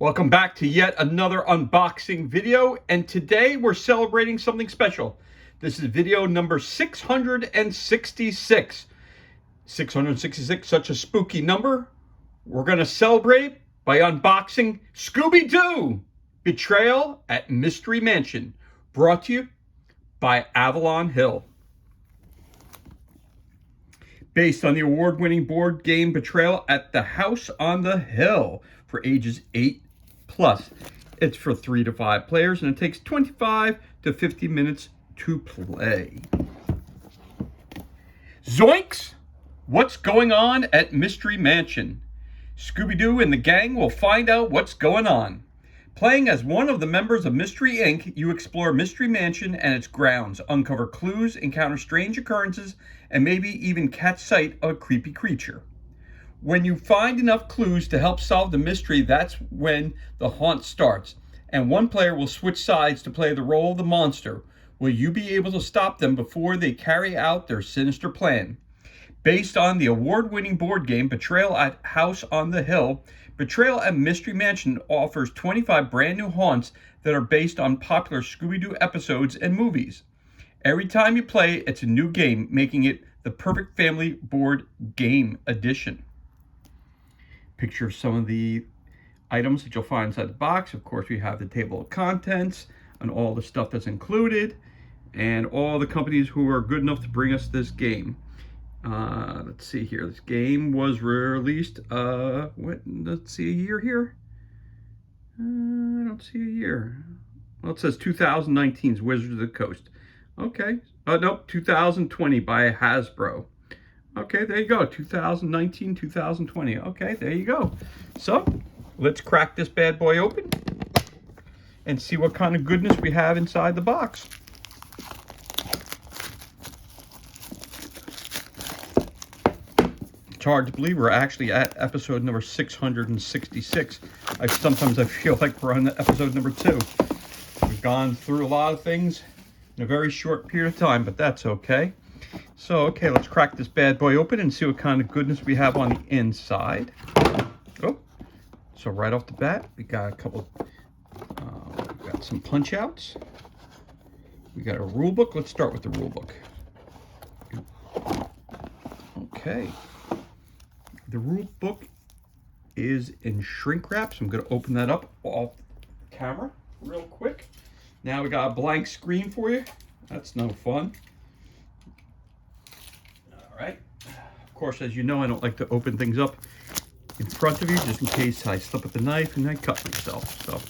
Welcome back to yet another unboxing video, and today we're celebrating something special. This is video number 666. 666, such a spooky number. We're going to celebrate by unboxing Scooby-Doo, Betrayal at Mystery Mansion, brought to you by Avalon Hill. Based on the award-winning board game Betrayal at the House on the Hill for ages 8 plus. It's for 3 to 5 players, and it takes 25 to 50 minutes to play. Zoinks! What's going on at Mystery Mansion? Scooby-Doo and the gang will find out what's going on. Playing as one of the members of Mystery Inc., you explore Mystery Mansion and its grounds, uncover clues, encounter strange occurrences, and maybe even catch sight of a creepy creature. When you find enough clues to help solve the mystery, that's when the haunt starts, and one player will switch sides to play the role of the monster. Will you be able to stop them before they carry out their sinister plan? Based on the award-winning board game Betrayal at House on the Hill, Betrayal at Mystery Mansion offers 25 brand new haunts that are based on popular Scooby-Doo episodes and movies. Every time you play, it's a new game, making it the perfect family board game edition. Picture of some of the items that you'll find inside the box. Of course, we have the table of contents and all the stuff that's included, and all the companies who are good enough to bring us this game. Let's see here. This game was released, let's see a year here. I don't see a year. Well, it says 2019's Wizards of the Coast. Okay. Nope, 2020 by Hasbro. Okay, there you go. 2019, 2020. Okay, there you go. So, let's crack this bad boy open and see what kind of goodness we have inside the box. It's hard to believe we're actually at episode number 666. Sometimes I feel like we're on episode number 2. We've gone through a lot of things in a very short period of time, but that's okay. So, okay, let's crack this bad boy open and see what kind of goodness we have on the inside. Oh, so right off the bat, we got a couple, we got some punch outs. We got a rule book. Let's start with the rule book. Okay. The rule book is in shrink wrap, so I'm going to open that up off camera real quick. Now we got a blank screen for you. That's no fun. All right. Of course, as you know, I don't like to open things up in front of you just in case I slip with the knife and I cut myself. So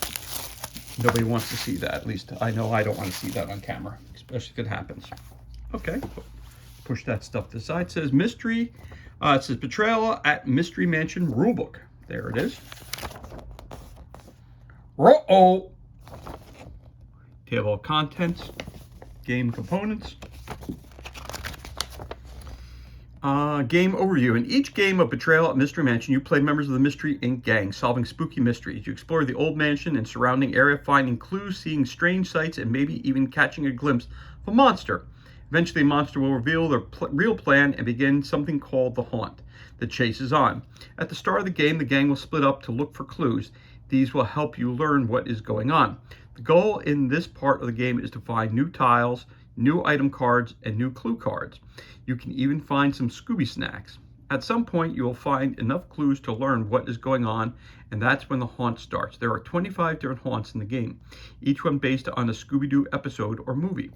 nobody wants to see that. At least I know I don't want to see that on camera, especially if it happens. Okay. Push that stuff to the side. It says mystery. It says Betrayal at Mystery Mansion Rulebook. There it is. Uh-oh. Table of contents. Game components. Game overview. In each game of Betrayal at Mystery Mansion, you play members of the Mystery Inc. gang, solving spooky mysteries. You explore the old mansion and surrounding area, finding clues, seeing strange sights, and maybe even catching a glimpse of a monster. Eventually, a monster will reveal their real plan and begin something called the haunt. The chase is on. At the start of the game, the gang will split up to look for clues. These will help you learn what is going on. The goal in this part of the game is to find new tiles, new item cards, and new clue cards. You can even find some Scooby snacks. At some point, you will find enough clues to learn what is going on, and that's when the haunt starts. There are 25 different haunts in the game, each one based on a Scooby-Doo episode or movie.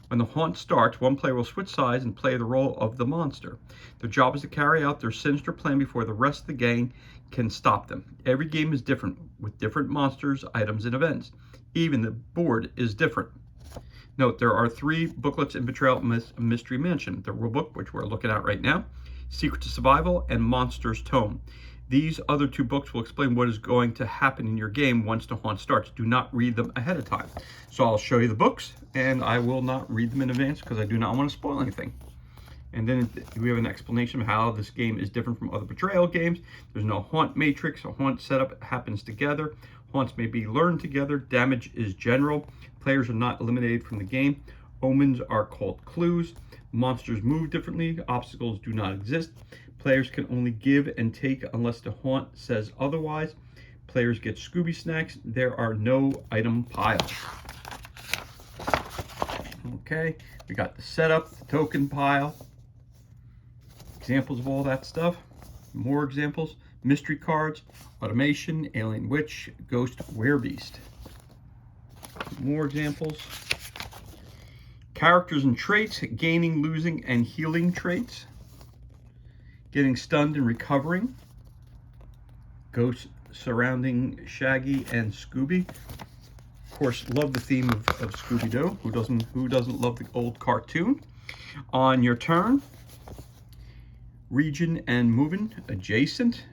When the haunt starts, one player will switch sides and play the role of the monster. Their job is to carry out their sinister plan before the rest of the gang can stop them. Every game is different, with different monsters, items, and events. Even the board is different. Note, there are 3 booklets in Betrayal at Mystery Mansion. The rulebook, which we're looking at right now, Secret to Survival, and Monster's Tome. These other 2 books will explain what is going to happen in your game once the haunt starts. Do not read them ahead of time. So I'll show you the books, and I will not read them in advance because I do not want to spoil anything. And then we have an explanation of how this game is different from other Betrayal games. There's no haunt matrix. A haunt setup happens together. Haunts may be learned together. Damage is general. Players are not eliminated from the game. Omens are called clues. Monsters move differently. Obstacles do not exist. Players can only give and take unless the haunt says otherwise. Players get Scooby snacks. There are no item piles. Okay, we got the setup, the token pile, examples of all that stuff, more examples, mystery cards, automation, alien witch, ghost, werebeast. More examples. Characters and traits, gaining, losing, and healing traits. Getting stunned and recovering. Ghosts surrounding Shaggy and Scooby. Of course, love the theme of Scooby-Doo. Who doesn't love the old cartoon? On your turn. Region and moving, adjacent.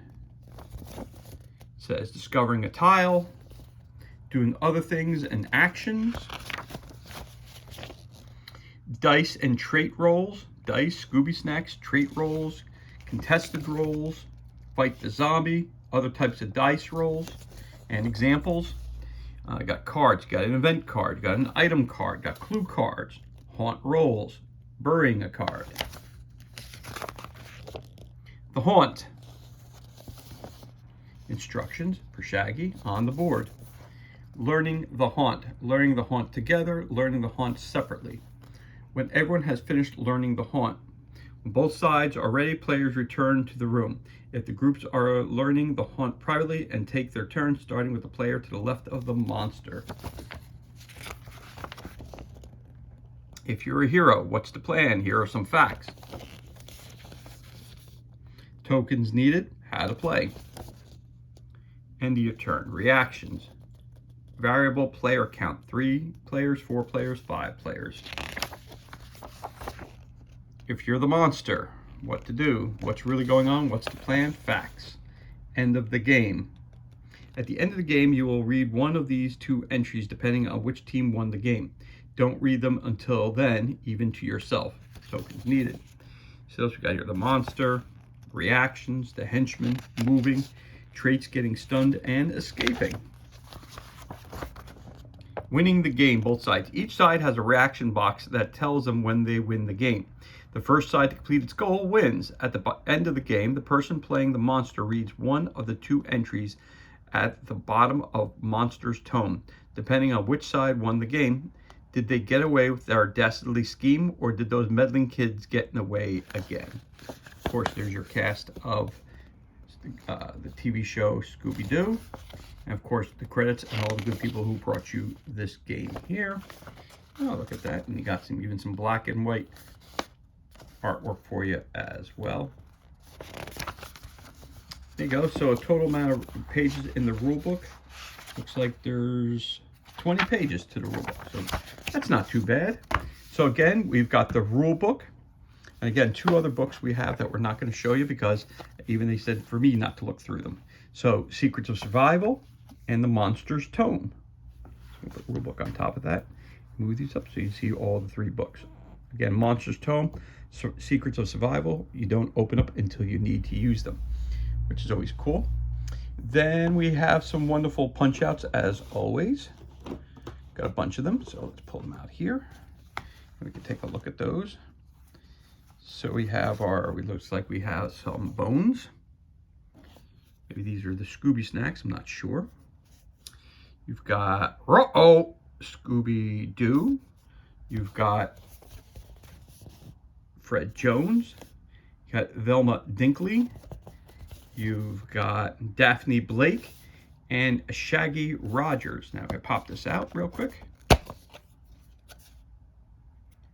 It says discovering a tile, doing other things and actions. Dice and trait rolls. Dice, Scooby snacks, trait rolls, contested rolls, fight the zombie, other types of dice rolls, and examples. Got cards, got an event card, got an item card, got clue cards, haunt rolls, burying a card. The haunt. Instructions for Shaggy on the board. Learning the haunt together, learning the haunt separately. When everyone has finished learning the haunt, when both sides are ready, players return to the room. If the groups are learning the haunt privately and take their turn, starting with the player to the left of the monster. If you're a hero, what's the plan? Here are some facts. Tokens needed, how to play. End of your turn. Reactions. Variable player count, 3 players, 4 players, 5 players. If you're the monster, what to do, what's really going on, what's the plan, facts. End of the game. At the end of the game, you will read one of these 2 entries depending on which team won the game. Don't read them until then, even to yourself. Tokens needed. So we got here the monster, reactions, the henchman, moving, traits, getting stunned, and escaping. Winning the game, both sides. Each side has a reaction box that tells them when they win the game. The first side to complete its goal wins. At the end of the game, the person playing the monster reads one of the 2 entries at the bottom of monster's tome. Depending on which side won the game, did they get away with their dastardly scheme, or did those meddling kids get in the way again? Of course, there's your cast of the TV show Scooby-Doo. And of course, the credits and all the good people who brought you this game here. Oh, look at that. And you got even some black and white artwork for you as well. There you go. So a total amount of pages in the rule book. Looks like there's 20 pages to the rule book. So that's not too bad. So again, we've got the rule book. And again, 2 other books we have that we're not going to show you because even they said for me not to look through them. So Secrets of Survival and the Monster's Tome. So we'll put the rule book on top of that. Move these up so you see all the 3 books. Again, Monster's Tome, Secrets of Survival. You don't open up until you need to use them, which is always cool. Then we have some wonderful punch outs as always. Got a bunch of them, so let's pull them out here. And we can take a look at those. So we have it looks like we have some bones. Maybe these are the Scooby snacks, I'm not sure. You've got, Scooby-Doo. You've got Fred Jones. You got Velma Dinkley. You've got Daphne Blake and Shaggy Rogers. Now if I pop this out real quick.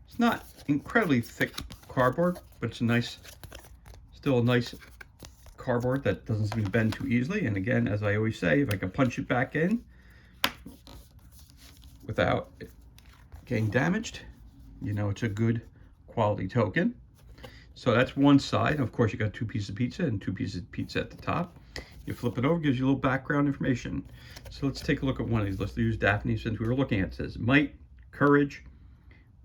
It's not incredibly thick cardboard, but it's still a nice cardboard that doesn't seem to bend too easily. And again, as I always say, if I can punch it back in without it getting damaged, you know it's a good quality token. So that's one side. Of course, you got 2 pieces of pizza and 2 pieces of pizza at the top. You flip it over, gives you a little background information. So let's take a look at one of these. Let's use Daphne since we were looking at it. It says might, courage,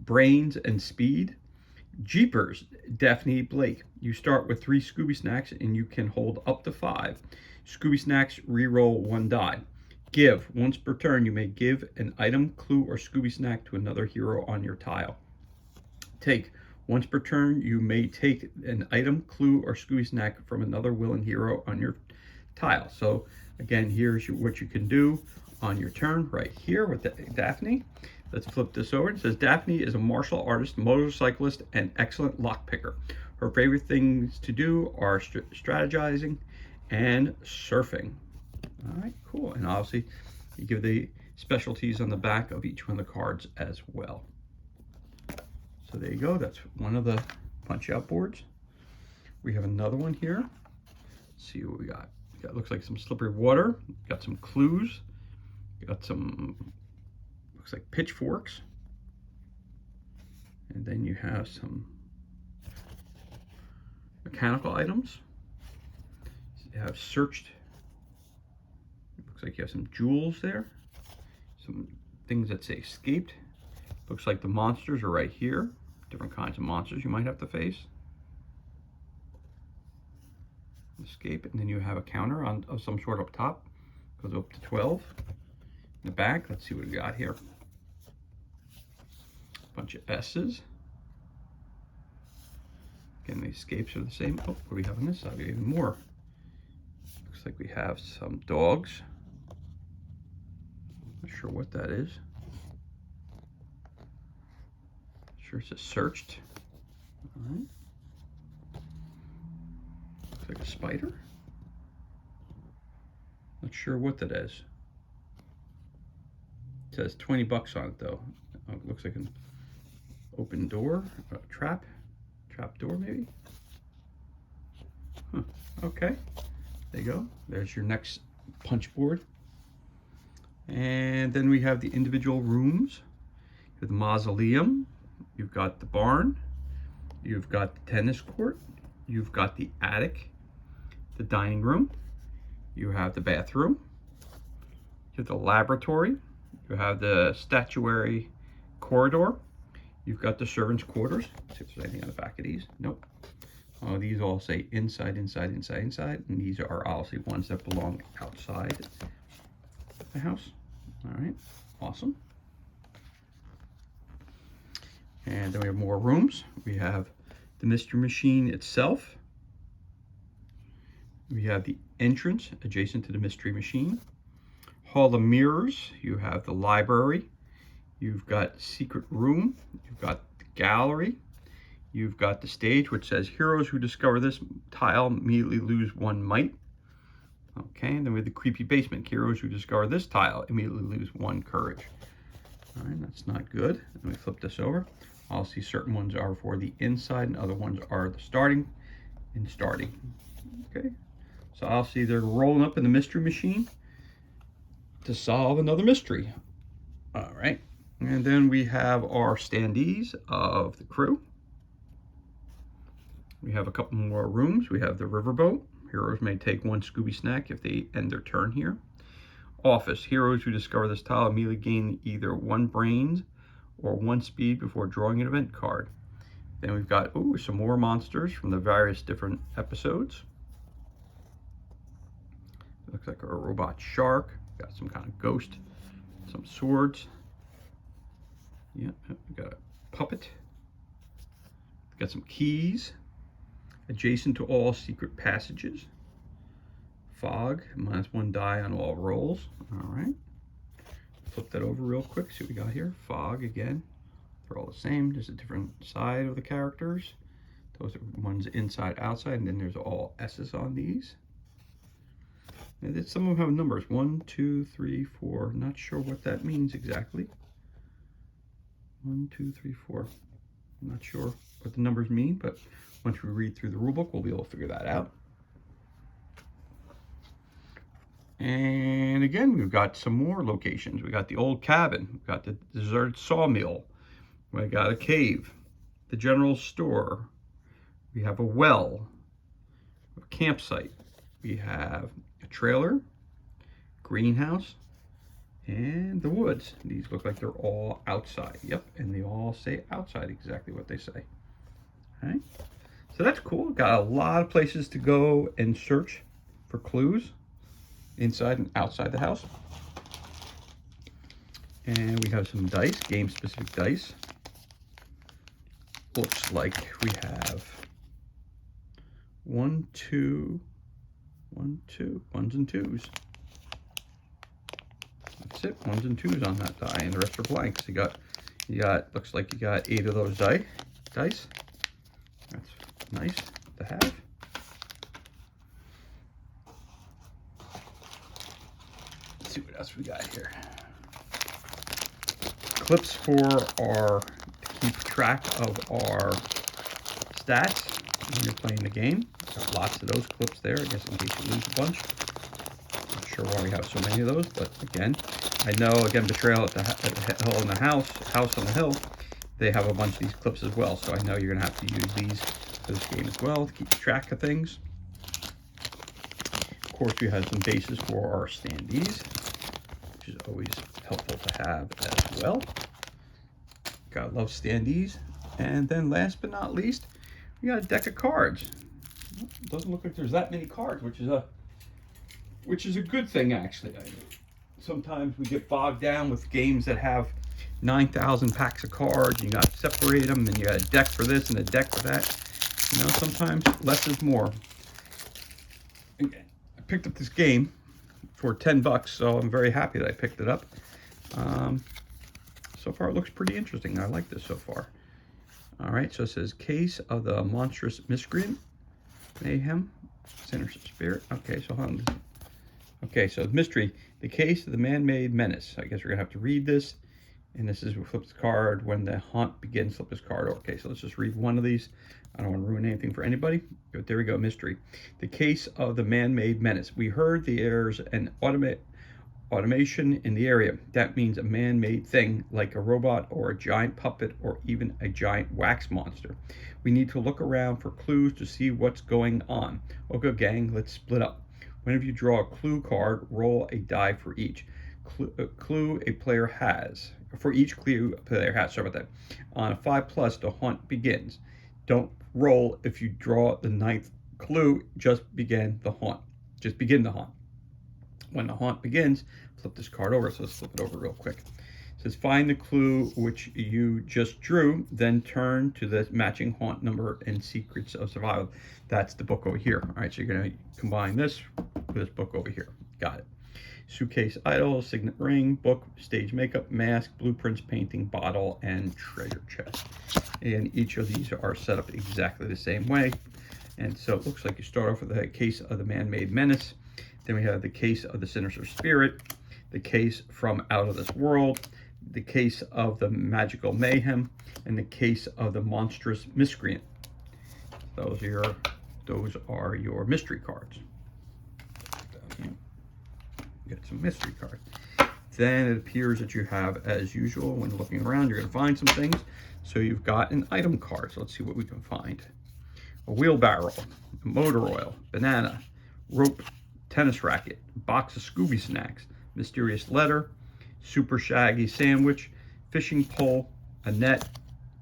brains, and speed. Jeepers, Daphne Blake. You start with 3 Scooby snacks and you can hold up to 5. Scooby snacks, reroll 1 die. Give. Once per turn, you may give an item, clue, or Scooby snack to another hero on your tile. Take. Once per turn, you may take an item, clue, or Scooby snack from another villain hero on your tile. So Again, here's what you can do on your turn right here with Daphne. Let's flip this over. It says Daphne is a martial artist, motorcyclist, and excellent lockpicker. Her favorite things to do are strategizing and surfing. All right, cool. And obviously, you give the specialties on the back of each one of the cards as well. So there you go. That's one of the punch-out boards. We have another one here. Let's see what we got. Looks like some slippery water. Got some clues. Got some, looks like pitchforks. And then you have some mechanical items. You have searched. Looks like you have some jewels there. Some things that say escaped. Looks like the monsters are right here. Different kinds of monsters you might have to face. Escape, and then you have a counter of some sort up top. Goes up to 12. In the back, let's see what we got here. A bunch of S's. Again, the escapes are the same. Oh, what do we have on this side? We have even more. Looks like we have some dogs. Not sure what that is. Sure, it says searched. All right. Looks like a spider. Not sure what that is. It says 20 bucks on it though. It looks like an open door, a trap door maybe. Huh. Okay, there you go. There's your next punch board. And then we have the individual rooms. The mausoleum. You've got the barn. You've got the tennis court. You've got the attic, the dining room. You have the bathroom. You have the laboratory. You have the statuary corridor. You've got the servants' quarters. Let's see if there's anything on the back of these. Nope. These all say inside, inside, inside, inside. And these are obviously ones that belong outside the house. All right, awesome. And then we have more rooms. We have the mystery machine itself. We have the entrance adjacent to the mystery machine. Hall of Mirrors. You have the library. You've got secret room. You've got the gallery. You've got the stage, which says heroes who discover this tile immediately lose 1 might. Okay, and then we have the creepy basement. Heroes who discover this tile immediately lose 1 courage. All right, that's not good. Let me flip this over. I'll see certain ones are for the inside and other ones are the starting and starting. Okay, so I'll see they're rolling up in the mystery machine to solve another mystery. All right, and then we have our standees of the crew. We have a couple more rooms. We have the riverboat. Heroes may take 1 Scooby snack if they end their turn here. Office. Heroes who discover this tile immediately gain either 1 brains or 1 speed before drawing an event card. Then we've got some more monsters from the various different episodes. It looks like a robot shark. Got some kind of ghost. Some swords. Yeah, we got a puppet. Got some keys. Adjacent to all secret passages. Fog, -1 die on all rolls. All right. Flip that over real quick, see what we got here. Fog again. They're all the same. There's a different side of the characters. Those are ones inside, outside, and then there's all S's on these. And then some of them have numbers. 1, 2, 3, 4. Not sure what that means exactly. 1, 2, 3, 4. I'm not sure what the numbers mean, but once we read through the rulebook, we'll be able to figure that out. And again, we've got some more locations. We got the old cabin. We've got the deserted sawmill. We got a cave, the general store. We have a well, a campsite. We have a trailer, greenhouse, and the woods. These look like they're all outside. Yep, and they all say outside exactly what they say. All right, so that's cool. Got a lot of places to go and search for clues inside and outside the house. And we have some dice, game-specific dice. Looks like we have 1, 2, 1, 2, 1s and 2s. That's it. 1s and 2s on that die, and the rest are blanks. You got. Looks like you got 8 of those dice. That's nice to have. Let's see what else we got here. Clips for our to keep track of our stats when you're playing the game. Got lots of those clips there, I guess, in case you lose a bunch. Not sure why we have so many of those, but again, I know, again, Betrayal at the Hill in the House on the Hill, they have a bunch of these clips as well, so I know you're going to have to use these for this game as well to keep track of things. Of course, we have some bases for our standees, which is always helpful to have as well. Gotta love standees. And then last but not least, we got a deck of cards. It doesn't look like there's that many cards, which is a good thing, actually. Sometimes we get bogged down with games that have 9,000 packs of cards. You got to separate them, and you got a deck for this and a deck for that. You know, sometimes less is more. Again, I picked up this game for 10 bucks, so I'm very happy that I picked it up. So far, it looks pretty interesting. I like this so far. All right, so it says Case of the Monstrous Miscreant, Mayhem, Sinister Spirit. Okay, so hold on. Okay, so mystery, the Case of the Man-Made Menace. I guess we're gonna have to read this, and this is, we flip the card when the haunt begins. Flip this card. Okay, so let's just read one of these. I don't want to ruin anything for anybody. But there we go. Mystery, the Case of the Man-Made Menace. We heard there's an automation in the area. That means a man-made thing like a robot or a giant puppet or even a giant wax monster. We need to look around for clues to see what's going on. Okay, gang, let's split up. Whenever you draw a clue card, roll a die for each clue a player has. For each clue a player has. Sorry about that. On a 5+, the hunt begins. Don't roll if you draw the 9th clue. Just begin the hunt. Just begin the hunt. When the haunt begins, flip this card over. So let's flip it over real quick. It says find the clue which you just drew, then turn to the matching haunt number and secrets of survival. That's the book over here. All right, so you're going to combine this with this book over here. Got it. Suitcase idol, signet ring, book, stage makeup, mask, blueprints, painting, bottle, and treasure chest. And each of these are set up exactly the same way. And so it looks like you start off with the Case of the Man-Made Menace. Then we have the Case of the Sinister Spirit, the Case from Out of This World, the Case of the Magical Mayhem, and the Case of the Monstrous Miscreant. Those are your mystery cards. Get some mystery cards. Then it appears that you have, as usual, when looking around, you're going to find some things. So you've got an item card. So let's see what we can find. A wheelbarrow, a motor oil, banana, rope, tennis racket, box of Scooby snacks, mysterious letter, super shaggy sandwich, fishing pole, a net,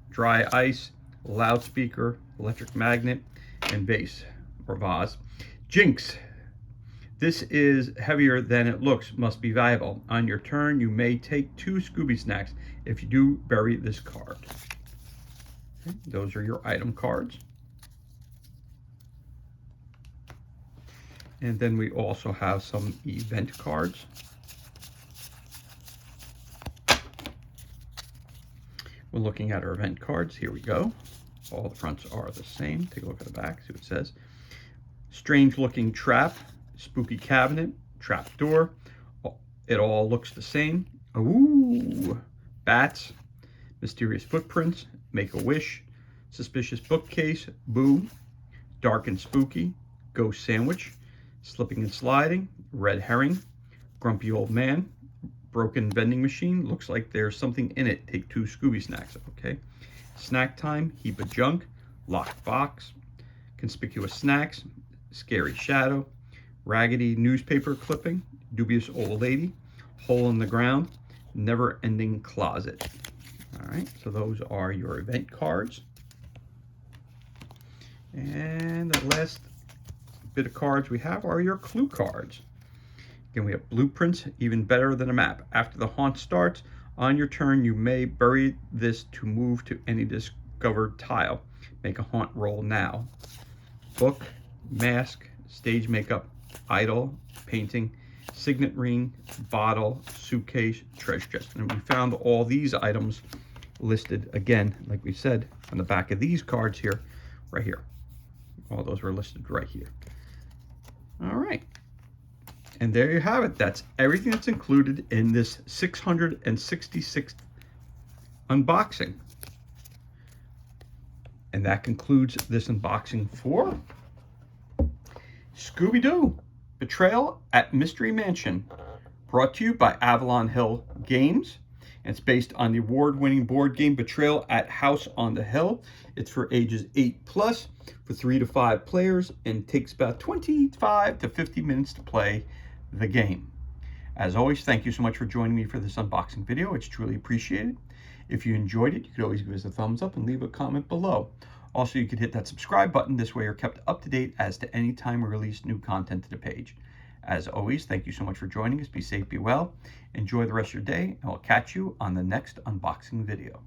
dry ice, loudspeaker, electric magnet, and vase or vase. Jinx. This is heavier than it looks, must be valuable. On your turn, you may take 2 Scooby snacks. If you do, bury this card. Okay, those are your item cards. And then we also have some event cards. We're looking at our event cards. Here we go. All the fronts are the same. Take a look at the back, see what it says. Strange looking trap, spooky cabinet, trap door. It all looks the same. Ooh, bats, mysterious footprints, make a wish, suspicious bookcase, boo, dark and spooky, ghost sandwich, slipping and sliding, red herring, grumpy old man, broken vending machine, looks like there's something in it, take 2 Scooby snacks. Okay, snack time, heap of junk, locked box, conspicuous snacks, scary shadow, raggedy newspaper clipping, dubious old lady, hole in the ground, never ending closet. All right, so those are your event cards. And the last bit of cards we have are your clue cards. Again, we have blueprints, even better than a map. After the haunt starts, on your turn, you may bury this to move to any discovered tile. Make a haunt roll now. Book, mask, stage makeup, idol, painting, signet ring, bottle, suitcase, treasure chest. And we found all these items listed, again, like we said, on the back of these cards here, right here. All those were listed right here. All right. And there you have it. That's everything that's included in this 666th unboxing. And that concludes this unboxing for Scooby-Doo, Betrayal at Mystery Mansion, brought to you by Avalon Hill Games. And it's based on the award-winning board game Betrayal at House on the Hill. It's for ages 8+ for 3 to 5 players and takes about 25 to 50 minutes to play the game. As always, thank you so much for joining me for this unboxing video. It's truly appreciated. If you enjoyed it, you could always give us a thumbs up and leave a comment below. Also, you could hit that subscribe button. This way you're kept up to date as to any time we release new content to the page. As always, thank you so much for joining us. Be safe, be well. Enjoy the rest of your day, and I'll catch you on the next unboxing video.